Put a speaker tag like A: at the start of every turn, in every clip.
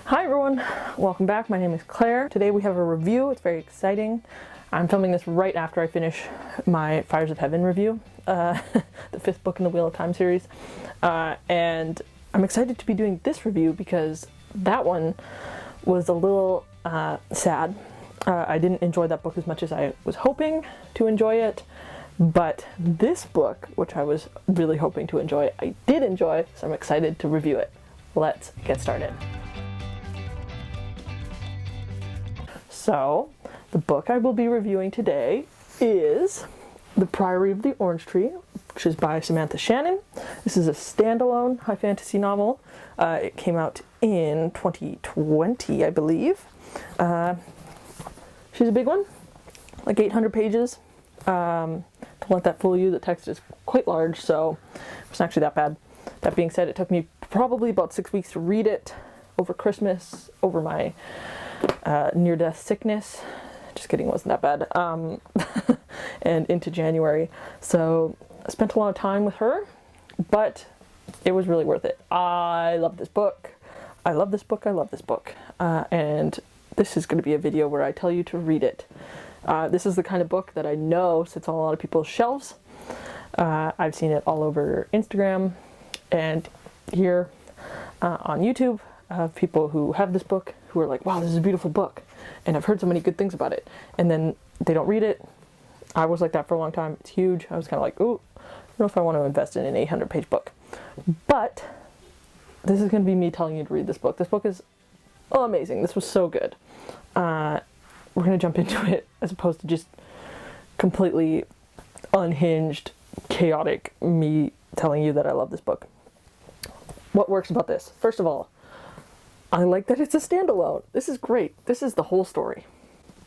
A: Hi everyone, welcome back. My name is Claire. Today we have a review. It's very exciting. I'm filming this right after I finish my Fires of Heaven review, the fifth book in the Wheel of Time series. And I'm excited to be doing this review because that one was a little sad. I didn't enjoy that book as much as I was hoping to enjoy it. But this book, which I was really hoping to enjoy, I did enjoy, so I'm excited to review it. Let's get started. So, the book I will be reviewing today is The Priory of the Orange Tree, which is by Samantha Shannon. This is a standalone high fantasy novel. It came out in 2020, I believe. She's a big one, like 800 pages. Don't let that fool you, the text is quite large, so it's not actually that bad. That being said, it took me probably about 6 weeks to read it over Christmas, over my near-death sickness. Just kidding, it wasn't that bad. And into January. So I spent a lot of time with her, but it was really worth it. I love this book. I love this book. I love this book. And this is going to be a video where I tell you to read it. This is the kind of book that I know sits on a lot of people's shelves. I've seen it all over Instagram and here on YouTube of people who have this book who are like, wow, this is a beautiful book. And I've heard so many good things about it. And then they don't read it. I was like that for a long time. It's huge. I was kind of like, ooh, I don't know if I want to invest in an 800-page book. But this is going to be me telling you to read this book. This book is amazing. This was so good. We're going to jump into it as opposed to just completely unhinged, chaotic me telling you that I love this book. What works about this? First of all, I like that it's a standalone. This is great. This is the whole story.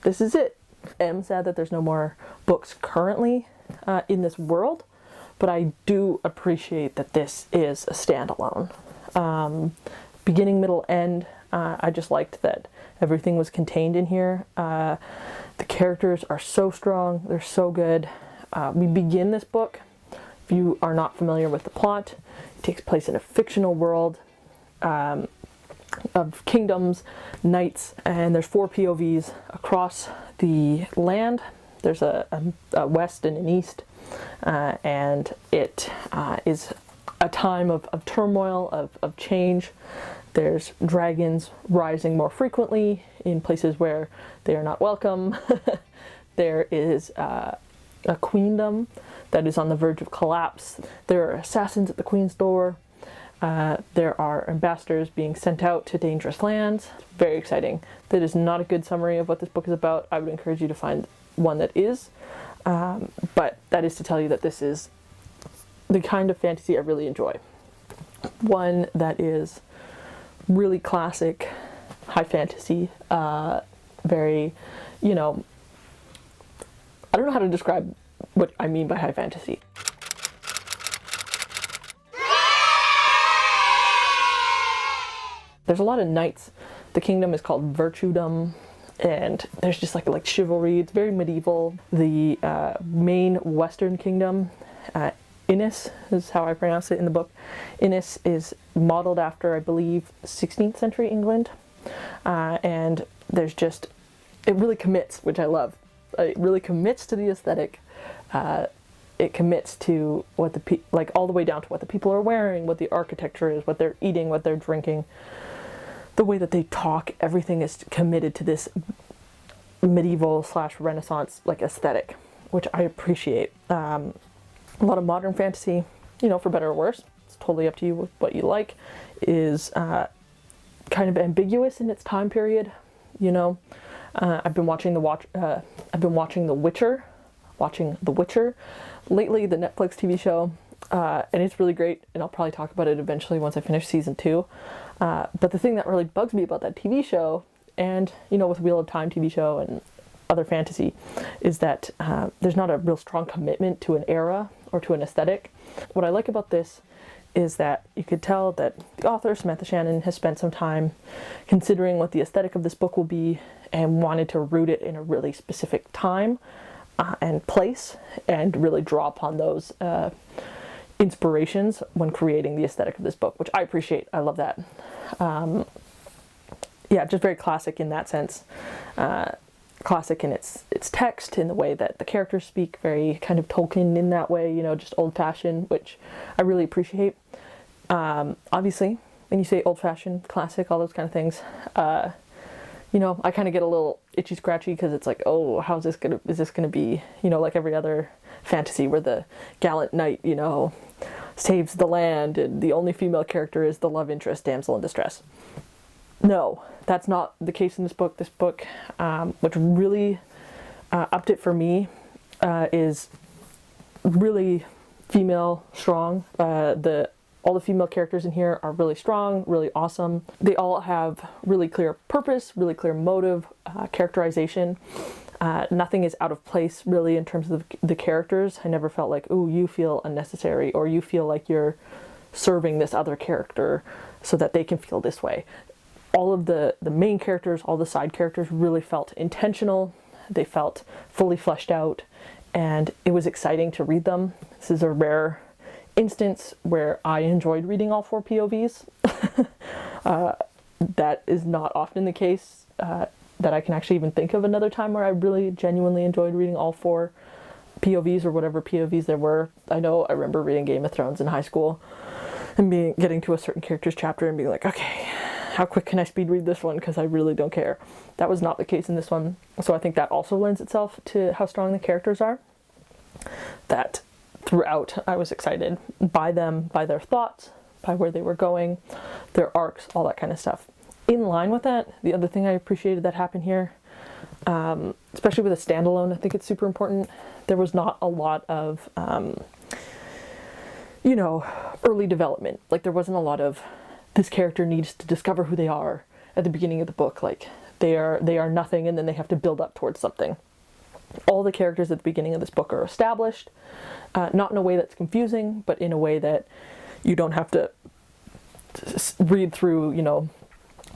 A: This is it. I'm sad that there's no more books currently in this world, but I do appreciate that this is a standalone. Beginning, middle, end. I just liked that everything was contained in here. The characters are so strong. They're so good. We begin this book. If you are not familiar with the plot, it takes place in a fictional world of kingdoms, knights, and there's 4 POVs across the land. There's a west and an east, and it is a time of turmoil, of change. There's dragons rising more frequently in places where they are not welcome. There is a queendom that is on the verge of collapse. There are assassins at the queen's door. There are ambassadors being sent out to dangerous lands. Very exciting. That is not a good summary of what this book is about. I would encourage you to find one that is. But that is to tell you that this is the kind of fantasy I really enjoy. One that is really classic high fantasy. Very, I don't know how to describe what I mean by high fantasy. There's a lot of knights. The kingdom is called Virtudom, and there's just like chivalry. It's very medieval. The main Western kingdom, Innis is how I pronounce it in the book. Innis is modeled after, I believe, 16th century England, and there's just, it really commits, which I love. It really commits to the aesthetic. It commits to what all the way down to what the people are wearing, what the architecture is, what they're eating, what they're drinking. The way that they talk, everything is committed to this medieval / Renaissance aesthetic, which I appreciate. A lot of modern fantasy, for better or worse, it's totally up to you with what you like, is kind of ambiguous in its time period. I've been watching The Witcher lately, the Netflix TV show. And it's really great, and I'll probably talk about it eventually once I finish season 2. But the thing that really bugs me about that TV show, and with Wheel of Time TV show and other fantasy, is that there's not a real strong commitment to an era or to an aesthetic. What I like about this is that you could tell that the author, Samantha Shannon, has spent some time considering what the aesthetic of this book will be and wanted to root it in a really specific time and place, and really draw upon those inspirations when creating the aesthetic of this book, which I appreciate. I love that. yeah, just very classic in that sense. Classic in its text, in the way that the characters speak, very kind of Tolkien in that way, you know, just old-fashioned, which I really appreciate. Obviously, when you say old-fashioned, classic, all those kind of things, you know, I kind of get a little itchy scratchy because it's like, oh, is this gonna be, you know, like every other fantasy where the gallant knight, you know, saves the land and the only female character is the love interest damsel in distress. No, that's not the case in this book. This book, which really upped it for me, is really female strong. All the female characters in here are really strong, really awesome. They all have really clear purpose, really clear motive, characterization. Nothing is out of place really in terms of the characters. I never felt like, ooh, you feel unnecessary, or you feel like you're serving this other character so that they can feel this way. All of the main characters, all the side characters really felt intentional. They felt fully fleshed out, and it was exciting to read them. This is a rare instance where I enjoyed reading all 4 POVs. That is not often the case, that I can actually even think of another time where I really genuinely enjoyed reading all 4 POVs, or whatever POVs there were. I remember reading Game of Thrones in high school and getting to a certain character's chapter and being like, okay, how quick can I speed read this one, because I really don't care. That was not the case in this one. So I think that also lends itself to how strong the characters are. That throughout I was excited by them, by their thoughts, by where they were going, their arcs, all that kind of stuff. In line with that, the other thing I appreciated that happened here, especially with a standalone, I think it's super important. There was not a lot of, you know, early development. Like, there wasn't a lot of, this character needs to discover who they are at the beginning of the book. Like, they are nothing, and then they have to build up towards something. All the characters at the beginning of this book are established, not in a way that's confusing, but in a way that you don't have to read through, you know,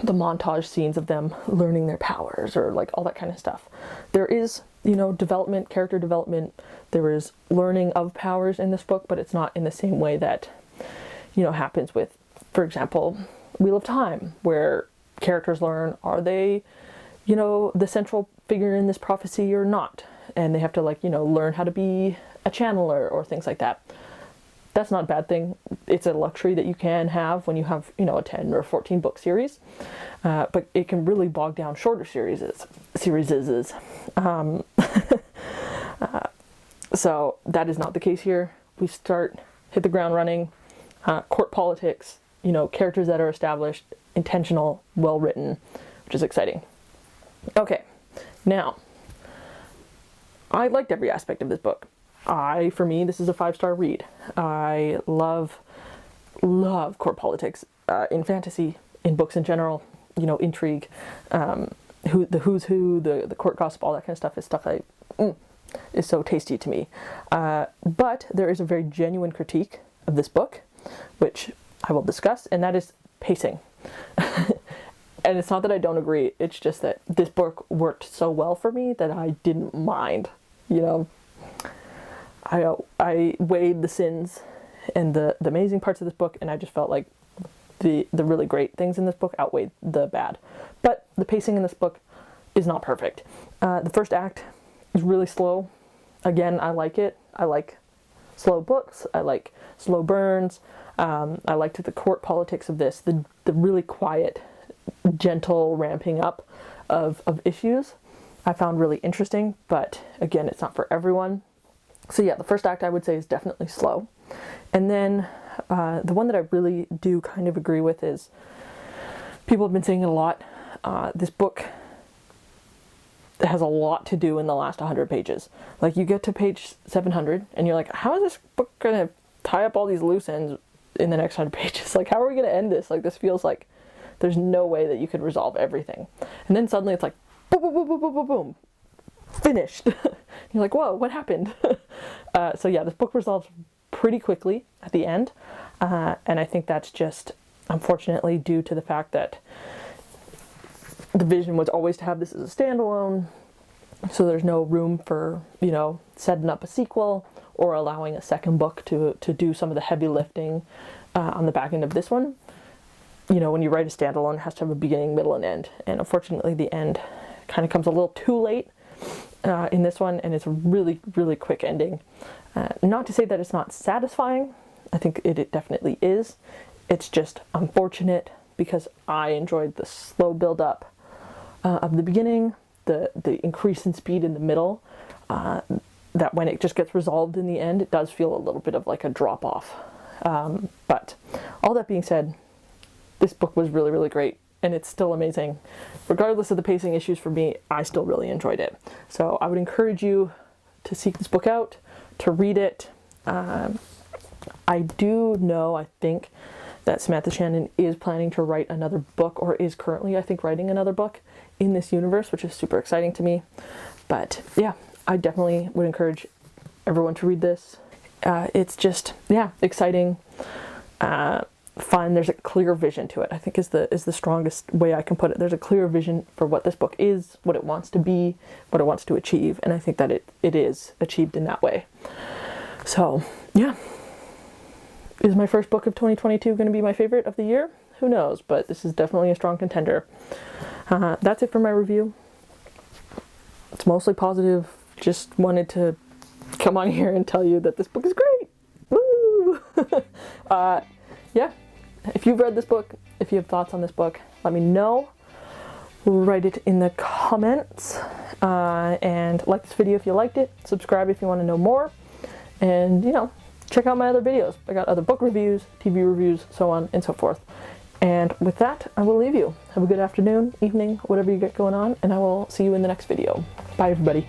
A: the montage scenes of them learning their powers, or like all that kind of stuff. There is, you know, development, character development. There is learning of powers in this book, but it's not in the same way that, you know, happens with, for example, Wheel of Time, where characters learn, are they, you know, the central figure in this prophecy or not? And they have to, like, you know, learn how to be a channeler or things like that. That's not a bad thing. It's a luxury that you can have when you have, you know, a 10 or 14 book series. But it can really bog down shorter series. So that is not the case here. We hit the ground running, court politics, you know, characters that are established, intentional, well written, which is exciting. Okay, now, I liked every aspect of this book. For me, this is a 5-star read. I love court politics in fantasy, in books in general, you know, intrigue, the who's who, the court gossip, all that kind of stuff is stuff is so tasty to me. But there is a very genuine critique of this book, which I will discuss, and that is pacing. And it's not that I don't agree, it's just that this book worked so well for me that I didn't mind, you know. I weighed the sins and the amazing parts of this book, and I just felt like the really great things in this book outweighed the bad. But the pacing in this book is not perfect. The first act is really slow. Again, I like it. I like slow books. I like slow burns. I liked the court politics of this, the really quiet, gentle ramping up of issues. I found really interesting, but again, it's not for everyone. So yeah, the first act I would say is definitely slow. And then the one that I really do kind of agree with is, people have been saying it a lot, this book has a lot to do in the last 100 pages. Like, you get to page 700 and you're like, how is this book going to tie up all these loose ends in the next 100 pages? Like, how are we going to end this? Like, this feels like there's no way that you could resolve everything. And then suddenly it's like, boom, boom, boom, boom, boom, boom, boom. Finished. You're like, whoa, what happened? So yeah, this book resolves pretty quickly at the end. And I think that's just, unfortunately, due to the fact that the vision was always to have this as a standalone. So there's no room for, you know, setting up a sequel or allowing a second book to do some of the heavy lifting on the back end of this one. you know, when you write a standalone, it has to have a beginning, middle, and end. And unfortunately, the end kind of comes a little too late in this one, and it's a really, really quick ending. Not to say that it's not satisfying. I think it definitely is. It's just unfortunate because I enjoyed the slow build up of the beginning, the increase in speed in the middle, that when it just gets resolved in the end, it does feel a little bit of like a drop off. But all that being said, this book was really, really great, and it's still amazing. Regardless of the pacing issues for me, I still really enjoyed it. So I would encourage you to seek this book out, to read it. I do know, I think, that Samantha Shannon is planning to write another book, or is currently, I think, writing another book in this universe, which is super exciting to me. But yeah, I definitely would encourage everyone to read this. It's just, yeah, exciting, fun. There's a clear vision to it, I think is the strongest way I can put it. There's a clear vision for what this book is, what it wants to be, what it wants to achieve, and I think that it is achieved in that way. So, yeah. Is my first book of 2022 going to be my favorite of the year? Who knows, but this is definitely a strong contender. That's it for my review. It's mostly positive. Just wanted to come on here and tell you that this book is great. Woo! Yeah, if you've read this book, if you have thoughts on this book, let me know. Write it in the comments. And like this video if you liked it. Subscribe if you want to know more. And, you know, check out my other videos. I got other book reviews, TV reviews, so on and so forth. And with that, I will leave you. Have a good afternoon, evening, whatever you get going on, and I will see you in the next video. Bye, everybody.